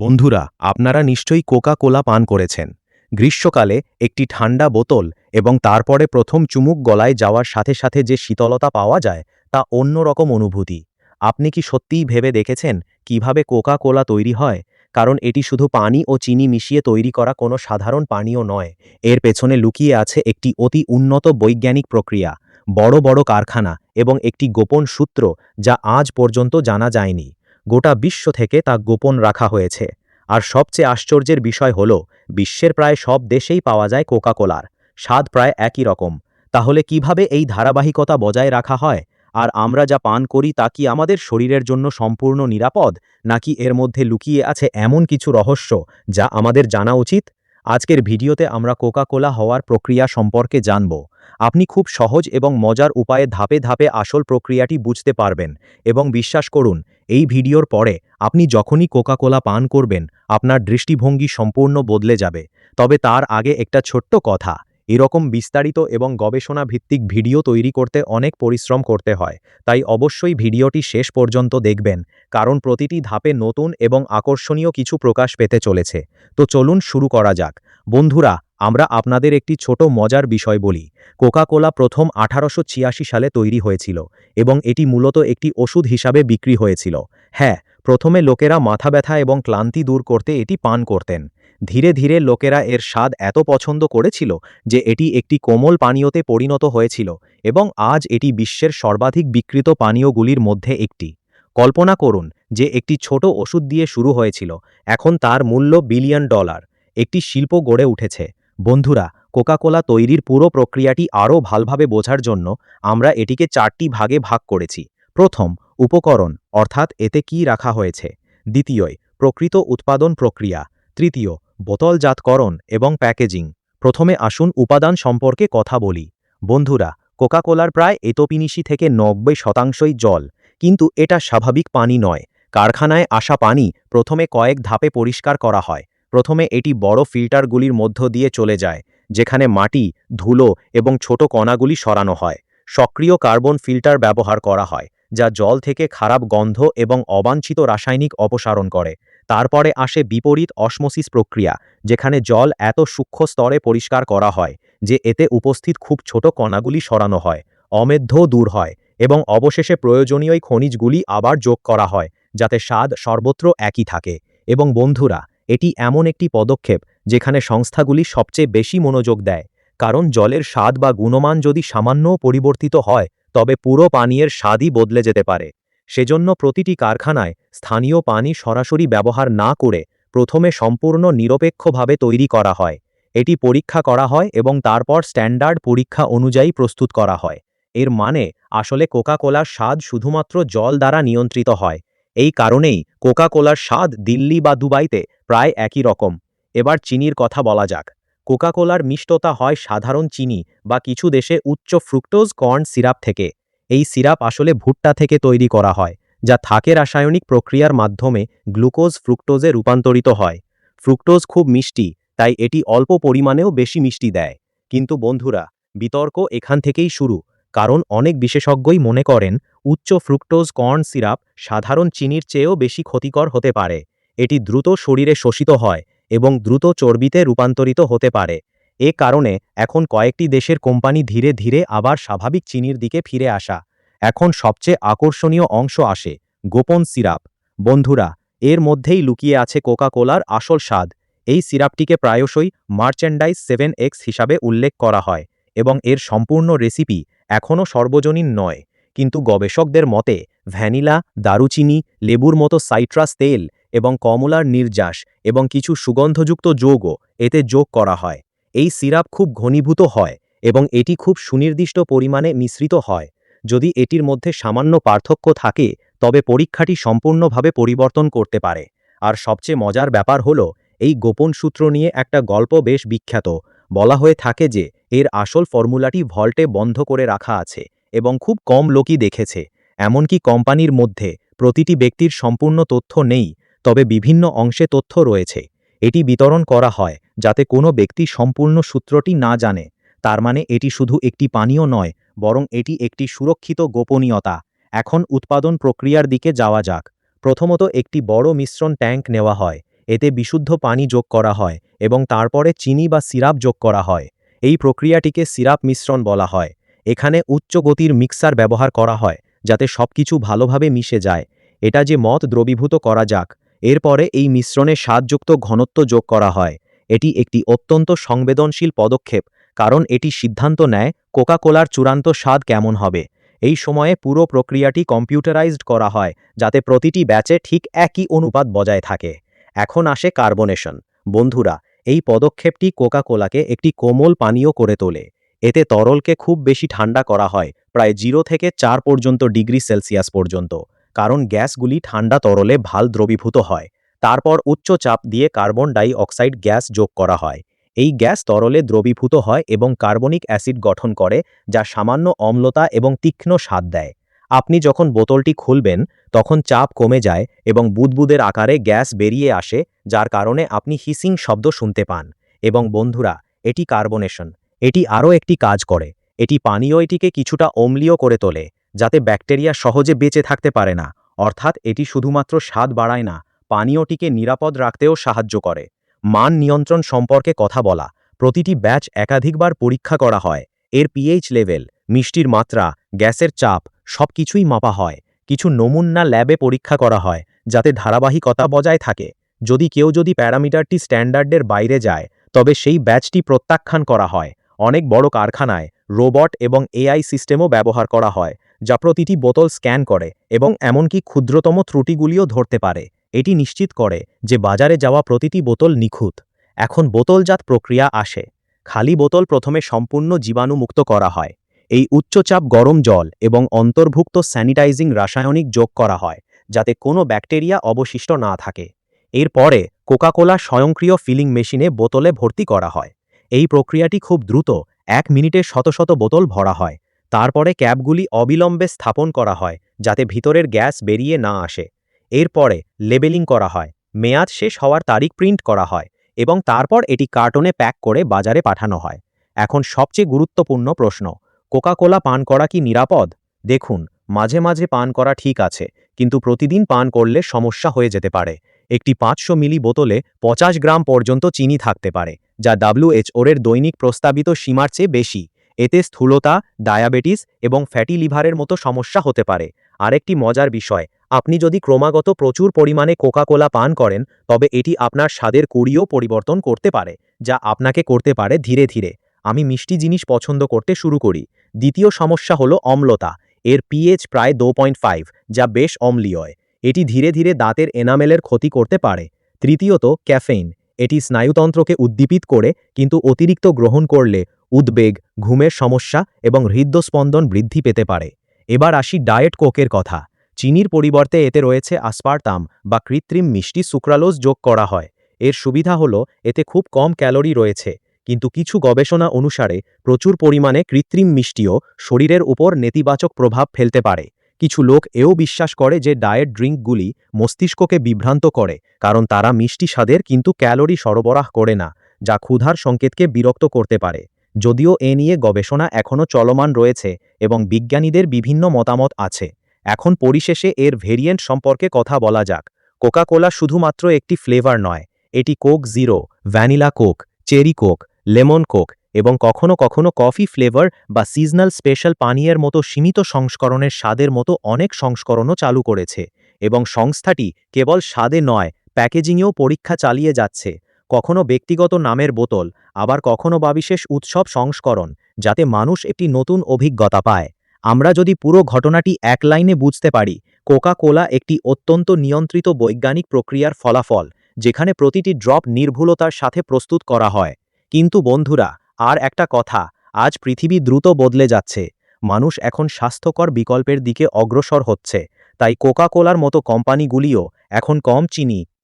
বন্ধুরা, আপনারা নিশ্চয়ই কোকা কোলা পান করেছেন। গ্রীষ্মকালে একটি ঠান্ডা বোতল এবং তারপরে প্রথম চুমুক গলায় যাওয়ার সাথে সাথে যে শীতলতা পাওয়া যায় তা অন্যরকম অনুভূতি। আপনি কি সত্যিই ভেবে দেখেছেন কিভাবে কোকা কোলা তৈরি হয়? কারণ এটি শুধু পানি ও চিনি মিশিয়ে তৈরি করা কোনো সাধারণ পানীয় নয়। এর পেছনে লুকিয়ে আছে একটি অতি উন্নত বৈজ্ঞানিক প্রক্রিয়া, বড় বড় কারখানা এবং একটি গোপন সূত্র যা আজ পর্যন্ত জানা যায়নি। গোটা বিশ্ব থেকে তা গোপন রাখা হয়েছে। আর সবচেয়ে আশ্চর্যের বিষয় হল, বিশ্বের প্রায় সব দেশেই পাওয়া যায় কোকা কোলার স্বাদ প্রায় একই রকম। তাহলে কিভাবে এই ধারাবাহিকতা বজায় রাখা হয়? আর আমরা যা পান করি তা কি আমাদের শরীরের জন্য সম্পূর্ণ নিরাপদ, নাকি এর মধ্যে লুকিয়ে আছে এমন কিছু রহস্য যা আমাদের জানা উচিত? আজকের ভিডিওতে আমরা কোকা কোলা হওয়ার প্রক্রিয়া সম্পর্কে জানব। আপনি খুব সহজ এবং মজার উপায়ে ধাপে ধাপে আসল প্রক্রিয়াটি বুঝতে পারবেন। এবং বিশ্বাস করুন, এই ভিডিওর পরে আপনি যখনই কোকা কোলা পান করবেন, আপনার দৃষ্টিভঙ্গি সম্পূর্ণ বদলে যাবে। তবে তার আগে একটা ছোট্ট কথা, এরকম বিস্তারিত এবং গবেষণা ভিত্তিক ভিডিও তৈরি করতে অনেক পরিশ্রম করতে হয়। তাই অবশ্যই ভিডিওটি শেষ পর্যন্ত দেখবেন, কারণ প্রতিটি ধাপে নতুন এবং আকর্ষণীয় কিছু প্রকাশ পেতে চলেছে। তো চলুন শুরু করা যাক। বন্ধুরা, আমরা আপনাদের একটি ছোট মজার বিষয় বলি। কোকা কোলা প্রথম 1886 সালে তৈরি হয়েছিল এবং এটি মূলত একটি ওষুধ হিসাবে বিক্রি হয়েছিল। হ্যাঁ, প্রথমে লোকেরা মাথা ব্যথা এবং ক্লান্তি দূর করতে এটি পান করতেন। ধীরে ধীরে লোকেরা এর স্বাদ এত পছন্দ করেছিল যে এটি একটি কোমল পানীয়তে পরিণত হয়েছিল এবং আজ এটি বিশ্বের সর্বাধিক বিক্রিত পানীয়গুলির মধ্যে একটি। কল্পনা করুন যে একটি ছোট ওষুধ দিয়ে শুরু হয়েছিল, এখন তার মূল্য বিলিয়ন ডলার। একটি শিল্প গড়ে উঠেছে। বন্ধুরা, কোকা কোলা তৈরির পুরো প্রক্রিয়াটি আরও ভালোভাবে বোঝার জন্য আমরা এটিকে 4টি ভাগে ভাগ করেছি। প্রথম, উপকরণ, অর্থাৎ এতে কি রাখা হয়েছে। দ্বিতীয়, প্রকৃত উৎপাদন প্রক্রিয়া। তৃতীয়, বোতলজাতকরণ এবং প্যাকেজিং। প্রথমে আসুন উপাদান সম্পর্কে কথা বলি। বন্ধুরা, কোকা কোলার প্রায় 80 থেকে 90% জল, কিন্তু এটা স্বাভাবিক পানি নয়। কারখানায় আসা পানি প্রথমে কয়েক ধাপে পরিষ্কার করা হয়। প্রথমে এটি বড় ফিল্টারগুলির মধ্য দিয়ে চলে যায়, যেখানে মাটি, ধুলো এবং ছোট কণাগুলি সরানো হয়। সক্রিয় কার্বন ফিল্টার ব্যবহার করা হয়, যা জল থেকে খারাপ গন্ধ এবং অবাঞ্ছিত রাসায়নিক অপসারণ করে। তারপরে আসে বিপরীত অসমোসিস প্রক্রিয়া, যেখানে জল এত সূক্ষ্ম স্তরে পরিষ্কার করা হয় যে এতে উপস্থিত খুব ছোট কণাগুলি সরানো হয়, অমেধ্য দূর হয় এবং অবশেষে প্রয়োজনীয় খনিজগুলি আবার যোগ করা হয়, যাতে স্বাদ সর্বত্র একই থাকে। এবং বন্ধুরা, এটি এমন একটি পদক্ষেপ যেখানে সংস্থাগুলি সবচেয়ে বেশি মনোযোগ দেয়, কারণ জলের স্বাদ বা গুণমান যদি সামান্যও পরিবর্তিত হয়, তবে পুরো পানীয়ের স্বাদই বদলে যেতে পারে। সেজন্য প্রতিটি কারখানায় স্থানীয় পানি সরাসরি ব্যবহার না করে প্রথমে সম্পূর্ণ নিরপেক্ষভাবে তৈরি করা হয়। এটি পরীক্ষা করা হয় এবং তারপর স্ট্যান্ডার্ড পরীক্ষা অনুযায়ী প্রস্তুত করা হয়। এর মানে আসলে কোকা কোলার স্বাদ শুধুমাত্র জল দ্বারা নিয়ন্ত্রিত হয়। এই কারণেই কোকা কোলার স্বাদ দিল্লি বা দুবাইতে প্রায় একই রকম। এবার চিনির কথা বলা যাক। কোকা কোলার মিষ্টতা হয় সাধারণ চিনি বা কিছু দেশে উচ্চ ফ্রুক্টোজ কর্ন সিরাপ থেকে। এই সিরাপ আসলে ভুট্টা থেকে তৈরি করা হয়, যা থাকে রাসায়নিক প্রক্রিয়ার মাধ্যমে গ্লুকোজ ফ্রুক্টোজে রূপান্তরিত হয়। ফ্রুক্টোজ খুব মিষ্টি, তাই এটি অল্প পরিমাণেও বেশি মিষ্টি দেয়। কিন্তু বন্ধুরা, বিতর্ক এখান থেকেই শুরু, কারণ অনেক বিশেষজ্ঞই মনে করেন উচ্চ ফ্রুক্টোজ কর্ন সিরাপ সাধারণ চিনির চেয়েও বেশি ক্ষতিকর হতে পারে। এটি দ্রুত শরীরে শোষিত হয় এবং দ্রুত চর্বিতে রূপান্তরিত হতে পারে। এ কারণে এখন কয়েকটি দেশের কোম্পানি ধীরে ধীরে আবার স্বাভাবিক চিনির দিকে ফিরে আসা। এখন সবচেয়ে আকর্ষণীয় অংশ আসে, গোপন সিরাপ। বন্ধুরা, এর মধ্যেই লুকিয়ে আছে কোকা কোলার আসল স্বাদ। এই সিরাপটিকে প্রায়শই মার্চেন্ডাইজ 7X হিসাবে উল্লেখ করা হয় এবং এর সম্পূর্ণ রেসিপি এখনও সর্বজনীন নয়। কিন্তু গবেষকদের মতে ভ্যানিলা, দারুচিনি, লেবুর মতো সাইট্রাস তেল এবং কমলার নির্যাস এবং কিছু সুগন্ধযুক্ত যৌগ এতে যোগ করা হয়। এই সিরাপ খুব ঘনীভূত হয় এবং এটি খুব সুনির্দিষ্ট পরিমাণে মিশ্রিত হয়। যদি এটির মধ্যে সামান্য পার্থক্য থাকে, তবে পরীক্ষাটি সম্পূর্ণভাবে পরিবর্তন করতে পারে। আর সবচেয়ে মজার ব্যাপার হলো, এই গোপন সূত্র নিয়ে একটা গল্প বেশ বিখ্যাত। বলা হয়ে থাকে যে এর আসল ফর্মুলাটি ভল্টে বন্ধ করে রাখা আছে এবং খুব কম লোকই দেখেছে। এমনকি কোম্পানির মধ্যে প্রতিটি ব্যক্তির সম্পূর্ণ তথ্য নেই, তবে বিভিন্ন অংশে তথ্য রয়েছে। এটি বিতরণ করা হয় যাতে কোনো ব্যক্তি সম্পূর্ণ সূত্রটি না জানে। তার মানে এটি শুধু একটি পানীয় নয়, বরং এটি একটি সুরক্ষিত গোপনীয়তা। এখন উৎপাদন প্রক্রিয়ার দিকে যাওয়া যাক। প্রথমত একটি বড় মিশ্রণ ট্যাঙ্ক নেওয়া হয়। এতে বিশুদ্ধ পানি যোগ করা হয় এবং তারপরে চিনি বা সিরাপ যোগ করা হয়। এই প্রক্রিয়াটিকে সিরাপ মিশ্রণ বলা হয়। এখানে উচ্চ গতির মিক্সার ব্যবহার করা হয় যাতে সবকিছু ভালোভাবে মিশে যায়। এটা যে মদ দ্রবীভূত করা যাক, এরপরে এই মিশ্রণে স্বাদযুক্ত ঘনত্ব যোগ করা হয়। এটি একটি অত্যন্ত সংবেদনশীল পদক্ষেপ, কারণ এটি সিদ্ধান্ত নেয় কোকা কোলার চূড়ান্ত স্বাদ কেমন হবে। এই সময়ে পুরো প্রক্রিয়াটি কম্পিউটারাইজড করা হয় যাতে প্রতিটি ব্যাচে ঠিক একই অনুপাত বজায় থাকে। এখন আসে কার্বনেশন। বন্ধুরা, এই পদক্ষেপটি কোকা কোলাকে একটি কোমল পানীয় করে তোলে। এতে তরলকে খুব বেশি ঠান্ডা করা হয়, প্রায় 0 থেকে 4 পর্যন্ত ডিগ্রি সেলসিয়াস পর্যন্ত, কারণ গ্যাসগুলি ঠান্ডা তরলে ভাল দ্রবীভূত হয়। তারপর উচ্চ চাপ দিয়ে কার্বন ডাই অক্সাইড গ্যাস যোগ করা হয়। এই গ্যাস তরলে দ্রবীভূত হয় এবং কার্বনিক অ্যাসিড গঠন করে, যা সামান্য অম্লতা এবং তীক্ষ্ণ স্বাদ দেয়। আপনি যখন বোতলটি খুলবেন তখন চাপ কমে যায় এবং বুদবুদের আকারে গ্যাস বেরিয়ে আসে, যার কারণে আপনি হিসিং শব্দ শুনতে পান। এবং বন্ধুরা, এটি কার্বনেশন। এটি আরও একটি কাজ করে। এটি পানীয়টিকে কিছুটা অম্লীয় করে তোলে, যাতে ব্যাকটেরিয়া সহজে বেঁচে থাকতে পারে না। অর্থাৎ এটি শুধুমাত্র স্বাদ বাড়ায় না, পানীয়টিকে নিরাপদ রাখতেও সাহায্য করে। মান নিয়ন্ত্রণ সম্পর্কে কথা বলা। প্রতিটি ব্যাচ একাধিকবার পরীক্ষা করা হয়। এর পিএইচ লেভেল, মিষ্টির মাত্রা, গ্যাসের চাপ সবকিছুই মাপা হয়। কিছু নমুনা ল্যাবে পরীক্ষা করা হয় যাতে ধারাবাহিকতা বজায় থাকে। যদি প্যারামিটারটি স্ট্যান্ডার্ডের বাইরে যায়, তবে সেই ব্যাচটি প্রত্যাখ্যান করা হয়। অনেক বড় কারখানায় রোবট এবং এআই সিস্টেমও ব্যবহার করা হয়, যা প্রতিটি বোতল স্ক্যান করে এবং এমনকি ক্ষুদ্রতম ত্রুটিগুলিও ধরতে পারে। এটি নিশ্চিত করে যে বাজারে যাওয়া প্রতিটি বোতল নিখুঁত। এখন বোতলজাত প্রক্রিয়া আসে। খালি বোতল প্রথমে সম্পূর্ণ জীবাণুমুক্ত করা হয়। এই উচ্চচাপ গরম জল এবং অন্তর্ভুক্ত স্যানিটাইজিং রাসায়নিক যোগ করা হয় যাতে কোনো ব্যাকটেরিয়া অবশিষ্ট না থাকে। এরপরে কোকা কোলা স্বয়ংক্রিয় ফিলিং মেশিনে বোতলে ভর্তি করা হয়। এই প্রক্রিয়াটি খুব দ্রুত, 1 মিনিটে শত শত বোতল ভরা হয়। তারপরে ক্যাপগুলি অবিলম্বে স্থাপন করা হয় যাতে ভিতরের গ্যাস বেরিয়ে না আসে। এরপরে লেবেলিং করা হয়, মেয়াদ শেষ হওয়ার তারিখ প্রিন্ট করা হয় এবং তারপর এটি কার্টনে প্যাক করে বাজারে পাঠানো হয়। এখন সবচেয়ে গুরুত্বপূর্ণ প্রশ্ন, কোকা কোলা পান করা কি নিরাপদ? দেখুন, মাঝে মাঝে পান করা ঠিক আছে, কিন্তু প্রতিদিন পান করলে সমস্যা হয়ে যেতে পারে। একটি 500 মিলি বোতলে 50 গ্রাম পর্যন্ত চিনি থাকতে পারে, যা WHO-এর দৈনিক প্রস্তাবিত সীমার চেয়ে বেশি। এতে স্থূলতা, ডায়াবেটিস এবং ফ্যাটি লিভারের মতো সমস্যা হতে পারে। আরেকটি মজার বিষয়, আপনি যদি ক্রমাগত প্রচুর পরিমাণে কোকা কোলা পান করেন, তবে এটি আপনার স্বাদের কুড়িও পরিবর্তন করতে পারে, যা আপনাকে করতে পারে ধীরে ধীরে। আমি মিষ্টি জিনিস পছন্দ করতে শুরু করি। দ্বিতীয় সমস্যা হলো অম্লতা। এর পিএইচ প্রায় 2.5, যা বেশ অম্লীয়। এটি ধীরে ধীরে দাঁতের এনামেলের ক্ষতি করতে পারে। তৃতীয়ত, ক্যাফেইন। এটি স্নায়ুতন্ত্রকে উদ্দীপিত করে, কিন্তু অতিরিক্ত গ্রহণ করলে উদ্বেগ, ঘুমের সমস্যা এবং হৃদস্পন্দন বৃদ্ধি পেতে পারে। এবার আসি ডায়েট কোকের কথা। চিনির পরিবর্তে এতে রয়েছে আসপারটাম বা কৃত্রিম মিষ্টি সুক্রালোজ যোগ করা হয়। এর সুবিধা হলো এতে খুব কম ক্যালোরি রয়েছে, কিন্তু কিছু গবেষণা অনুসারে প্রচুর পরিমাণে কৃত্রিম মিষ্টিও শরীরের উপর নেতিবাচক প্রভাব ফেলতে পারে। কিছু লোক এও বিশ্বাস করে যে ডায়েট ড্রিঙ্কগুলি মস্তিষ্ককে বিভ্রান্ত করে, কারণ তারা মিষ্টি স্বাদের কিন্তু ক্যালোরি সরবরাহ করে না, যা ক্ষুধার সংকেতকে বিরক্ত করতে পারে। যদিও এ নিয়ে গবেষণা এখনও চলমান রয়েছে এবং বিজ্ঞানীদের বিভিন্ন মতামত আছে। এখন পরিশেষে এর ভেরিয়েন্ট সম্পর্কে কথা বলা যাক। কোকা কোলা শুধুমাত্র একটি ফ্লেভার নয়, এটি Coke zero, vanilla Coke, cherry Coke, lemon Coke এবং কখনো কখনো কফি ফ্লেভার বা সিজনাল স্পেশাল পানীয়ের মতো সীমিত সংস্করণের স্বাদের মতো অনেক সংস্করণও চালু করেছে। এবং সংস্থাটি কেবল স্বাদে নয়, প্যাকেজিংয়েও পরীক্ষা চালিয়ে যাচ্ছে। কখনো ব্যক্তিগত নামের বোতল, আবার কখনো বা বিশেষ উৎসব সংস্করণ, যাতে মানুষ একটি নতুন অভিজ্ঞতা পায়। আমরা যদি পুরো ঘটনাটি এক লাইনে বুঝতে পারি, কোকা কোলা একটি অত্যন্ত নিয়ন্ত্রিত বৈজ্ঞানিক প্রক্রিয়ার ফলাফল, যেখানে প্রতিটি ড্রপ নির্ভুলতার সাথে প্রস্তুত করা হয়। কিন্তু বন্ধুরা, আর একটা কথা, আজ পৃথিবী দ্রুত বদলে যাচ্ছে। মানুষ এখন স্বাস্থ্যকর বিকল্পের দিকে অগ্রসর হচ্ছে। তাই কোকা কোলার মতো কোম্পানিগুলিও এখন কম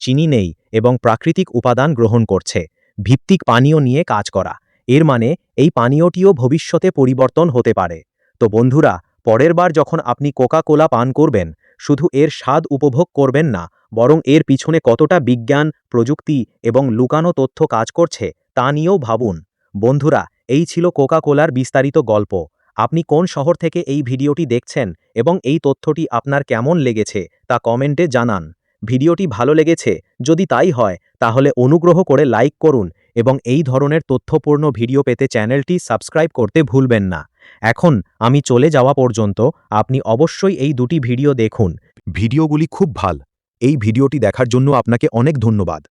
চিনি নেই এবং প্রাকৃতিক উপাদান গ্রহণ করছে। ভিত্তিক পানীয় নিয়ে কাজ করা। এর মানে এই পানীয়টিও ভবিষ্যতে পরিবর্তন হতে পারে। তো বন্ধুরা, পরের বার যখন আপনি কোকা কোলা পান করবেন, শুধু এর স্বাদ উপভোগ করবেন না, বরং এর পিছনে কতটা বিজ্ঞান, প্রযুক্তি এবং লুকানো তথ্য কাজ করছে তা নিয়েও ভাবুন। বন্ধুরা, এই ছিল কোকা কোলার বিস্তারিত গল্প। আপনি কোন শহর থেকে এই ভিডিওটি দেখছেন এবং এই তথ্যটি আপনার কেমন লেগেছে তা কমেন্টে জানান। ভিডিওটি ভালো লেগেছে, যদি তাই হয় তাহলে অনুগ্রহ করে লাইক করুন এবং এই ধরনের তথ্যপূর্ণ ভিডিও পেতে চ্যানেলটি সাবস্ক্রাইব করতে ভুলবেন না। এখন আমি চলে যাওয়া পর্যন্ত আপনি অবশ্যই এই দুটি ভিডিও দেখুন। ভিডিওগুলি খুব ভাল। এই ভিডিওটি দেখার জন্য আপনাকে অনেক ধন্যবাদ।